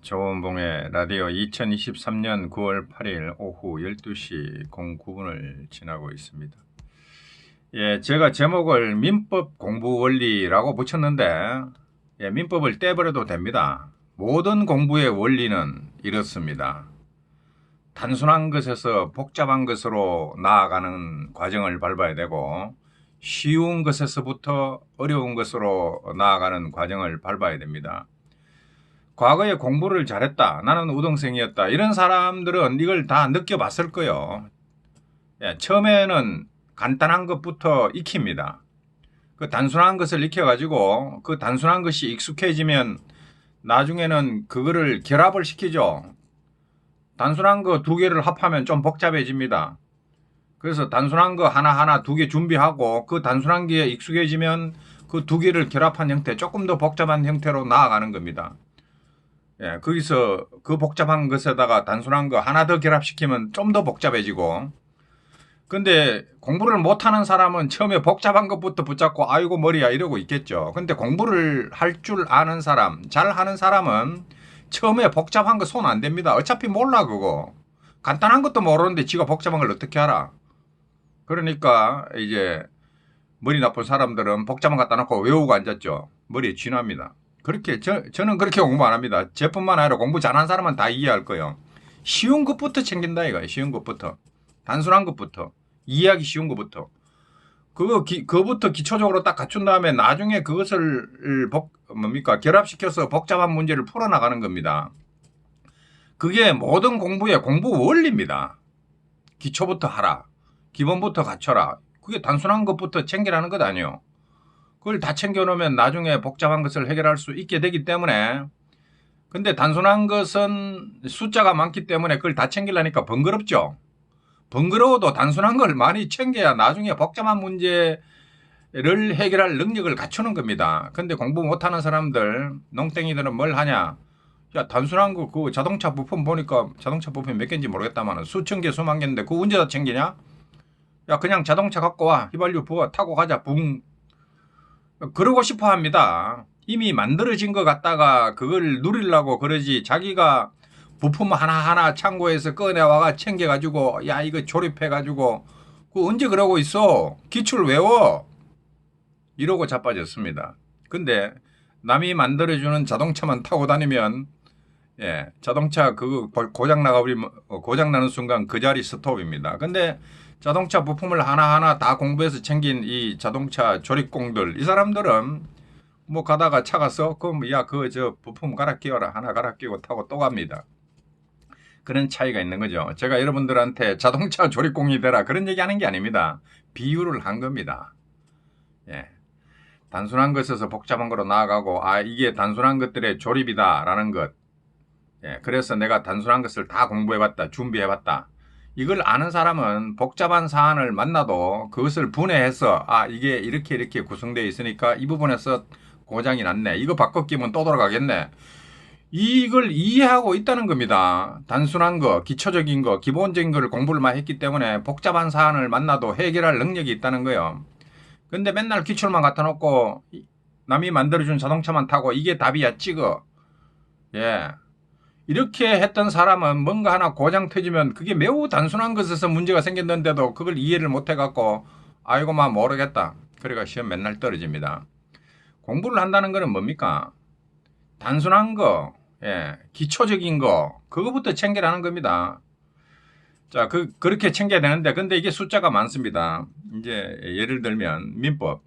조원봉의 라디오 2023년 9월 8일 오후 12시 09분을 지나고 있습니다. 예, 제가 제목을 민법 공부 원리라고 붙였는데 민법을 떼버려도 됩니다. 모든 공부의 원리는 이렇습니다. 단순한 것에서 복잡한 것으로 나아가는 과정을 밟아야 되고 쉬운 것에서부터 어려운 것으로 나아가는 과정을 밟아야 됩니다. 과거에 공부를 잘했다, 나는 우등생이었다, 이런 사람들은 이걸 다 느껴봤을 거예요. 처음에는 간단한 것부터 익힙니다. 그 단순한 것을 익혀가지고 그 단순한 것이 익숙해지면 나중에는 그거를 결합을 시키죠. 단순한 거 두 개를 합하면 좀 복잡해집니다. 그래서 단순한 거 하나하나 두 개 준비하고 그 단순한 게 익숙해지면 그 두 개를 결합한 형태, 조금 더 복잡한 형태로 나아가는 겁니다. 거기서 그 복잡한 것에다가 단순한 거 하나 더 결합시키면 좀 더 복잡해지고, 근데 공부를 못하는 사람은 처음에 복잡한 것부터 붙잡고 아이고 머리야 이러고 있겠죠. 근데 공부를 할 줄 아는 사람, 잘 하는 사람은 처음에 복잡한 거 손 안 댑니다. 어차피 몰라 그거. 간단한 것도 모르는데 지가 복잡한 걸 어떻게 알아. 그러니까 이제 머리 나쁜 사람들은 복잡한 거 갖다 놓고 외우고 앉았죠. 머리에 쥐납니다. 그렇게 저는 그렇게 공부 안 합니다. 저뿐만 아니라 공부 잘하는 사람은 다 이해할 거예요. 쉬운 것부터 챙긴다 이거예요. 쉬운 것부터. 단순한 것부터. 이해하기 쉬운 것부터. 그거부터 기초적으로 딱 갖춘 다음에 나중에 그것을 결합시켜서 복잡한 문제를 풀어나가는 겁니다. 그게 모든 공부의 공부 원리입니다. 기초부터 하라. 기본부터 갖춰라. 그게 단순한 것부터 챙기라는 것 아니에요. 그걸 다 챙겨놓으면 나중에 복잡한 것을 해결할 수 있게 되기 때문에, 근데 단순한 것은 숫자가 많기 때문에 그걸 다 챙기려니까 번거롭죠. 번거로워도 단순한 걸 많이 챙겨야 나중에 복잡한 문제를 해결할 능력을 갖추는 겁니다. 근데 공부 못하는 사람들, 농땡이들은 뭘 하냐. 야, 단순한 거, 그 자동차 부품 보니까 자동차 부품이 몇 개인지 모르겠다만 수천 개, 수만 개인데 그거 언제 다 챙기냐? 야, 그냥 자동차 갖고 와. 휘발유 부어. 타고 가자. 붕. 그러고 싶어 합니다. 이미 만들어진 것 같다가 그걸 누리려고 그러지, 자기가 부품 하나하나 창고에서 꺼내와가 챙겨가지고 야 이거 조립해가지고 그 언제 그러고 있어. 기출 외워. 이러고 자빠졌습니다. 근데 남이 만들어주는 자동차만 타고 다니면 자동차 그거 고장 나가버리면 고장 나는 순간 그 자리 스톱입니다. 근데 자동차 부품을 하나하나 다 공부해서 챙긴 이 자동차 조립공들, 이 사람들은 뭐 가다가 차가 써? 그럼 야 그 저 부품 갈아 끼워라. 하나 갈아 끼고 타고 또 갑니다. 그런 차이가 있는 거죠. 제가 여러분들한테 자동차 조립공이 되라 그런 얘기 하는 게 아닙니다. 비유를 한 겁니다. 단순한 것에서 복잡한 거로 나아가고, 이게 단순한 것들의 조립이다 라는 것. 그래서 내가 단순한 것을 다 공부해봤다, 준비해봤다. 이걸 아는 사람은 복잡한 사안을 만나도 그것을 분해해서 이게 이렇게 구성되어 있으니까 이 부분에서 고장이 났네. 이거 바꿔 끼면 또 돌아가겠네. 이걸 이해하고 있다는 겁니다. 단순한 거, 기초적인 거, 기본적인 거를 공부를 많이 했기 때문에 복잡한 사안을 만나도 해결할 능력이 있다는 거예요. 근데 맨날 기출만 갖다 놓고 남이 만들어준 자동차만 타고 이게 답이야 찍어. 이렇게 했던 사람은 뭔가 하나 고장 터지면 그게 매우 단순한 것에서 문제가 생겼는데도 그걸 이해를 못 해갖고 아이고 막 모르겠다. 그래가 시험 맨날 떨어집니다. 공부를 한다는 거는 뭡니까? 단순한 거, 기초적인 거, 그거부터 챙기라는 겁니다. 자, 그렇게 챙겨야 되는데, 근데 이게 숫자가 많습니다. 이제 예를 들면 민법.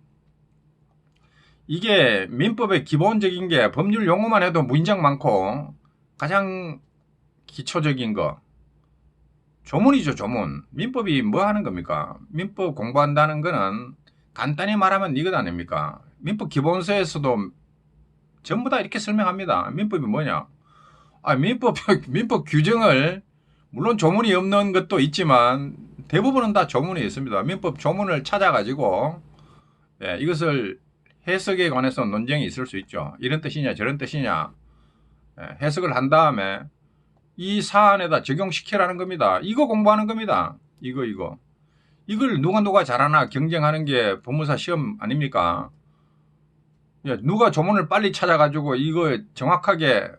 이게 민법의 기본적인 게 법률 용어만 해도 무진장 많고, 가장 기초적인 거 조문이죠. 조문. 민법이 뭐 하는 겁니까? 민법 공부한다는 거는 간단히 말하면 이것 아닙니까? 민법 기본서에서도 전부 다 이렇게 설명합니다. 민법이 뭐냐? 민법 규정을, 물론 조문이 없는 것도 있지만 대부분은 다 조문이 있습니다. 민법 조문을 찾아가지고 이것을 해석에 관해서 논쟁이 있을 수 있죠. 이런 뜻이냐 저런 뜻이냐 해석을 한 다음에 이 사안에다 적용시키라는 겁니다. 이거 공부하는 겁니다. 이걸 누가 잘하나 경쟁하는 게 법무사 시험 아닙니까? 누가 조문을 빨리 찾아가지고 이거 정확하게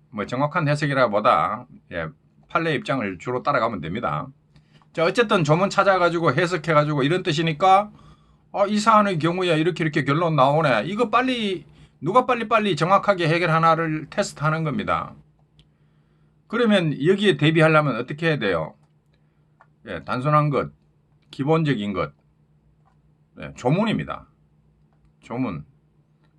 뭐 정확한 해석이라보다 판례 입장을 주로 따라가면 됩니다. 자, 어쨌든 조문 찾아가지고 해석해가지고 이런 뜻이니까 이 사안의 경우에 이렇게 결론 나오네. 이거 빨리 누가 빨리 정확하게 해결하나를 테스트하는 겁니다. 그러면 여기에 대비하려면 어떻게 해야 돼요? 단순한 것, 기본적인 것, 조문입니다. 조문,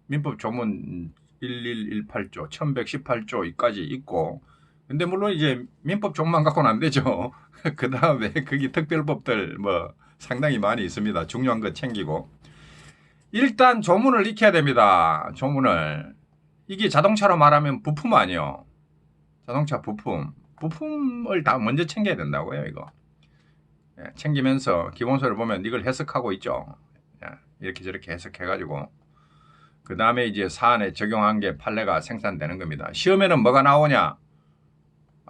민법 조문 1118조, 1118조까지 있고, 근데 물론 이제 민법 조문만 갖고는 안 되죠. 그 다음에 거기 특별법들 뭐 상당히 많이 있습니다. 중요한 거 챙기고. 일단 조문을 익혀야 됩니다. 조문을. 이게 자동차로 말하면 부품 아니요. 자동차 부품. 부품을 다 먼저 챙겨야 된다고요, 이거. 챙기면서 기본서를 보면 이걸 해석하고 있죠. 이렇게 저렇게 해석해가지고. 그 다음에 이제 사안에 적용한 게 판례가 생산되는 겁니다. 시험에는 뭐가 나오냐?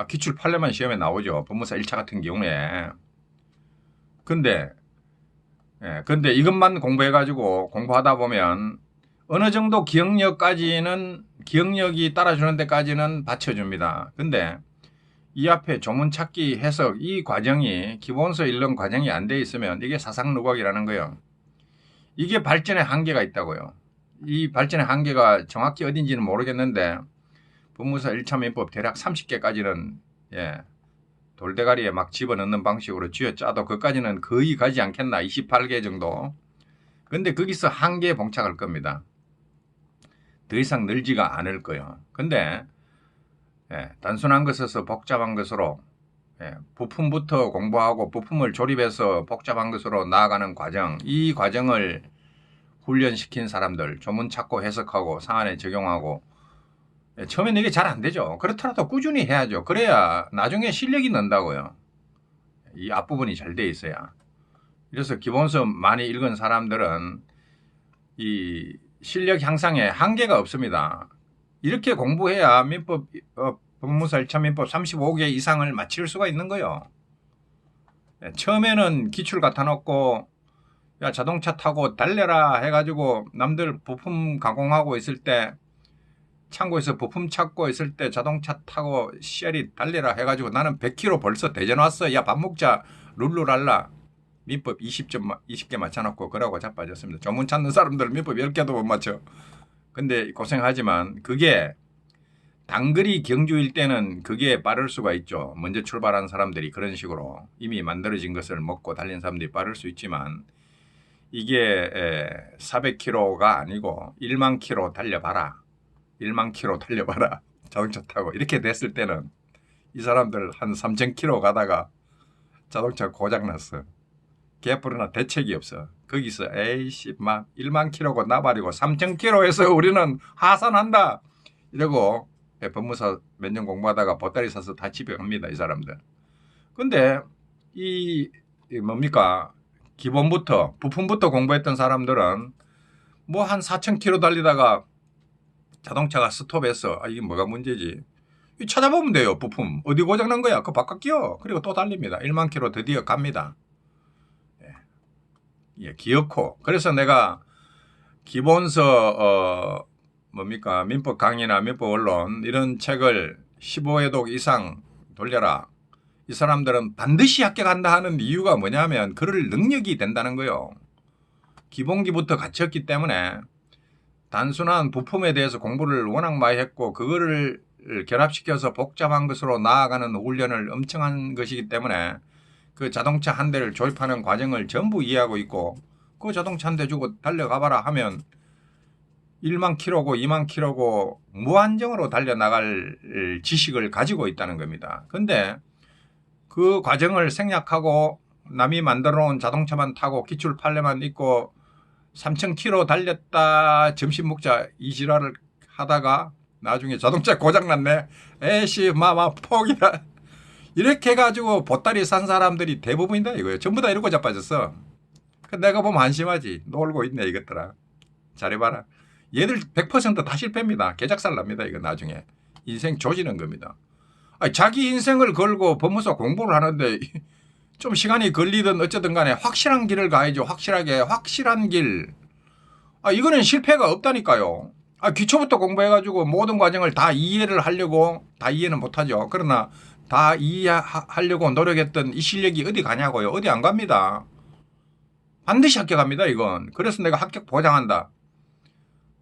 기출 판례만 시험에 나오죠. 법무사 1차 같은 경우에. 근데 이것만 공부해가지고 공부하다 보면 어느 정도 기억력이 따라주는 데까지는 받쳐줍니다. 근데 이 앞에 조문 찾기 해석 이 과정이 기본서 읽는 과정이 안 돼 있으면 이게 사상누각이라는 거예요. 이게 발전의 한계가 있다고요. 이 발전의 한계가 정확히 어딘지는 모르겠는데 법무사 1차 민법 대략 30개까지는 돌대가리에 막 집어넣는 방식으로 쥐어짜도 그까지는 거의 가지 않겠나. 28개 정도. 근데 거기서 한계에 봉착할 겁니다. 더 이상 늘지가 않을 거예요. 근데 단순한 것에서 복잡한 것으로 부품부터 공부하고 부품을 조립해서 복잡한 것으로 나아가는 과정, 이 과정을 훈련시킨 사람들, 조문 찾고 해석하고 사안에 적용하고 처음에는 이게 잘 안 되죠. 그렇더라도 꾸준히 해야죠. 그래야 나중에 실력이 는다고요. 이 앞부분이 잘 돼 있어야. 그래서 기본서 많이 읽은 사람들은 이 실력 향상에 한계가 없습니다. 이렇게 공부해야 법무사 1차 민법 35개 이상을 마칠 수가 있는 거예요. 처음에는 기출 갖다 놓고 야 자동차 타고 달려라 해가지고 남들 부품 가공하고 있을 때 창고에서 부품 찾고 있을 때 자동차 타고 시알이 달려라 해가지고 나는 100km 벌써 대전 왔어. 야 밥 먹자. 룰루랄라. 민법 20개 맞춰놓고 그러고 자빠졌습니다. 조문 찾는 사람들은 민법 10개도 못 맞춰. 근데 고생하지만 그게 단거리 경주일 때는 그게 빠를 수가 있죠. 먼저 출발한 사람들이 그런 식으로 이미 만들어진 것을 먹고 달린 사람들이 빠를 수 있지만 이게 400km가 아니고 1만 km 달려봐라. 1만 km 달려봐라. 자동차 타고 이렇게 됐을 때는 이 사람들 한 3,000km 가다가 자동차 고장났어. 개뿔이나 대책이 없어. 거기서 에이씨 막 1만 km고 나발이고 3,000km에서 우리는 하산한다. 이러고 법무사 몇 년 공부하다가 보따리 사서 다 집에 갑니다. 이 사람들. 근데 이 뭡니까? 기본부터 부품부터 공부했던 사람들은 뭐 한 4,000km 달리다가 자동차가 스톱해서 이게 뭐가 문제지? 찾아보면 돼요. 부품 어디 고장난 거야? 그거 바꿔 그리고 또 달립니다. 1만 km 드디어 갑니다. 기어코. 그래서 내가 기본서 뭡니까? 민법 강의나 민법 원론 이런 책을 15회독 이상 돌려라. 이 사람들은 반드시 합격한다 하는 이유가 뭐냐면 그럴 능력이 된다는 거예요. 기본기부터 갖췄기 때문에 단순한 부품에 대해서 공부를 워낙 많이 했고 그거를 결합시켜서 복잡한 것으로 나아가는 훈련을 엄청 한 것이기 때문에 그 자동차 한 대를 조립하는 과정을 전부 이해하고 있고 그 자동차 한 대 주고 달려가봐라 하면 1만 km고 2만 km고 무한정으로 달려나갈 지식을 가지고 있다는 겁니다. 근데 그 과정을 생략하고 남이 만들어 놓은 자동차만 타고 기출 판례만 있고 3,000km 달렸다 점심 먹자 이 지랄을 하다가 나중에 자동차 고장났네. 에이씨 마마 포기다. 이렇게 해가지고 보따리 산 사람들이 대부분이다 이거예요. 전부 다 이러고 자빠졌어. 내가 보면 한심하지. 놀고 있네 이것들아. 잘해봐라. 얘들 100% 다 실패입니다. 개작살 납니다. 이거 나중에. 인생 조지는 겁니다. 자기 인생을 걸고 법무사 공부를 하는데 좀 시간이 걸리든 어쨌든 간에 확실한 길을 가야죠. 확실한 길. 이거는 실패가 없다니까요. 기초부터 공부해가지고 모든 과정을 다 이해를 하려고, 다 이해는 못하죠. 그러나 다 이해하려고 노력했던 이 실력이 어디 가냐고요. 어디 안 갑니다. 반드시 합격합니다, 이건. 그래서 내가 합격 보장한다.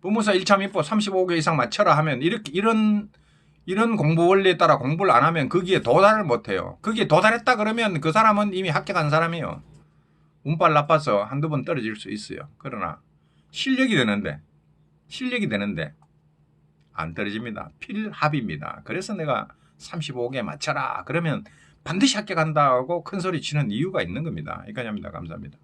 부무사 1차 민법 35개 이상 맞춰라 하면 이런 공부 원리에 따라 공부를 안 하면 거기에 도달을 못해요. 거기에 도달했다 그러면 그 사람은 이미 합격한 사람이에요. 운빨 나빠서 한두 번 떨어질 수 있어요. 그러나 실력이 되는데 안 떨어집니다. 필합입니다. 그래서 내가 35개 맞춰라 그러면 반드시 합격한다고 큰 소리 치는 이유가 있는 겁니다. 여기까지입니다. 감사합니다.